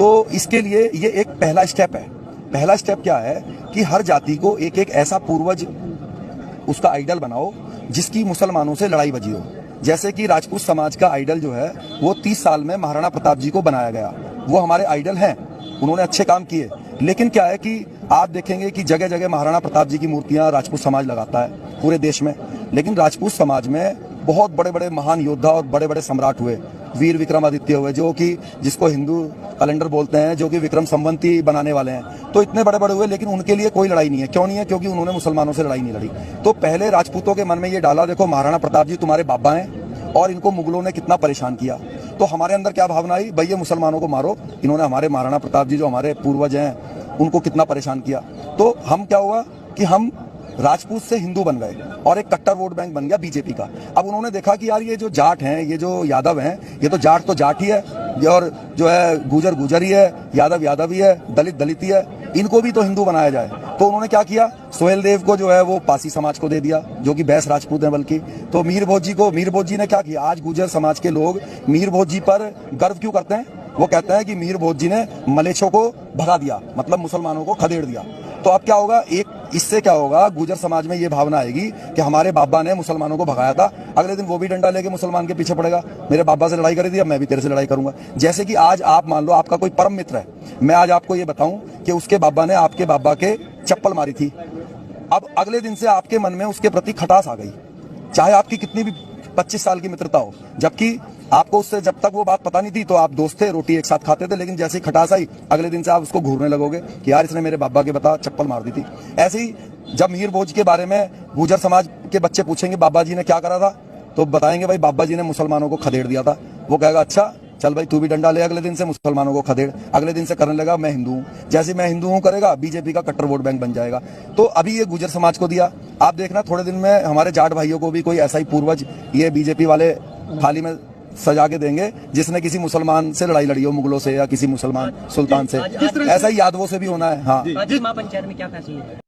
तो इसके लिए ये एक पहला स्टेप है। पहला स्टेप क्या है कि हर जाति को एक एक ऐसा पूर्वज उसका आइडल बनाओ जिसकी मुसलमानों से लड़ाई बजी हो। जैसे कि राजपूत समाज का आइडल जो है वो 30 साल में महाराणा प्रताप जी को बनाया गया। वो हमारे आइडल हैं, उन्होंने अच्छे काम किए। लेकिन क्या है कि आप देखेंगे कि जगह जगह महाराणा प्रताप जी की मूर्तियां राजपूत समाज लगाता है पूरे देश में। लेकिन राजपूत समाज में बहुत बड़े बड़े महान योद्धा और बड़े बड़े सम्राट हुए। वीर विक्रमादित्य हुए, जो कि जिसको हिंदू कैलेंडर बोलते हैं, जो कि विक्रम संवंती बनाने वाले हैं। तो इतने बड़े बड़े हुए, लेकिन उनके लिए कोई लड़ाई नहीं है। क्यों नहीं है? क्योंकि उन्होंने मुसलमानों से लड़ाई नहीं लड़ी। तो पहले राजपूतों के मन में ये डाला, देखो महाराणा प्रताप जी तुम्हारे बाबा हैं और इनको मुगलों ने कितना परेशान किया। तो हमारे अंदर क्या भावना आई, भाई ये मुसलमानों को मारो, इन्होंने हमारे महाराणा प्रताप जी जो हमारे पूर्वज हैं उनको कितना परेशान किया। तो हम क्या हुआ कि हम राजपूत से हिंदू बन गए और एक कट्टर वोट बैंक बन गया बीजेपी का। अब उन्होंने देखा कि यार ये जो जाट हैं, ये जो यादव हैं, ये तो जाट ही है, और जो है गुजर गुजर ही है, यादव ही है, दलित दलित ही है, इनको भी तो हिंदू बनाया जाए। तो उन्होंने क्या किया, सोहेल देव को जो है वो पासी समाज को दे दिया, जो कि बैस राजपूत है बल्कि। तो मीर भोज जी ने क्या किया, आज गुजर समाज के लोग मीर भोज जी पर गर्व क्यों करते हैं? वो कहते हैं कि मीर भोज जी ने मलेच्छों को भगा दिया, मतलब मुसलमानों को खदेड़ दिया। तो अब क्या होगा, एक इससे क्या होगा, गुजर समाज में ये भावना आएगी कि हमारे बाबा ने मुसलमानों को भगाया था, अगले दिन वो भी डंडा लेके मुसलमान के पीछे पड़ेगा, मेरे बाबा से लड़ाई करी थी, अब मैं भी तेरे से लड़ाई करूंगा। जैसे कि आज आप मान लो आपका कोई परम मित्र है, मैं आज आपको ये बताऊं कि उसके बाबा ने आपके बाबा के चप्पल मारी थी। अब अगले दिन से आपके मन में उसके प्रति खटास आ गई, चाहे आपकी कितनी भी 25 साल की मित्रता हो। जबकि आपको उससे जब तक वो बात पता नहीं थी तो आप दोस्त थे, रोटी एक साथ खाते थे, लेकिन जैसे ही खटास आई अगले दिन से आप उसको घूरने लगोगे कि यार इसने मेरे बाबा के बता चप्पल मार दी थी। ऐसे ही जब मीर भोज के बारे में गुजर समाज के बच्चे पूछेंगे बाबा जी ने क्या करा था, तो बताएंगे भाई बाबा जी ने मुसलमानों को खदेड़ दिया था। वो कहेगा अच्छा चल भाई तू भी डंडा ले, अगले दिन से मुसलमानों को खदेड़। अगले दिन से करने लगा मैं हिंदू हूँ, जैसे मैं हिंदू हूँ करेगा, बीजेपी का कट्टर वोट बैंक बन जाएगा। तो अभी ये गुजर समाज को दिया, आप देखना थोड़े दिन में हमारे जाट भाइयों को भी कोई ऐसा ही पूर्वज ये बीजेपी वाले थाली में सजा के देंगे जिसने किसी मुसलमान से लड़ाई लड़ी हो, मुगलों से या किसी मुसलमान सुल्तान से। ऐसा ही यादवों से भी होना है। हाँ, पंचायत में क्या फैसला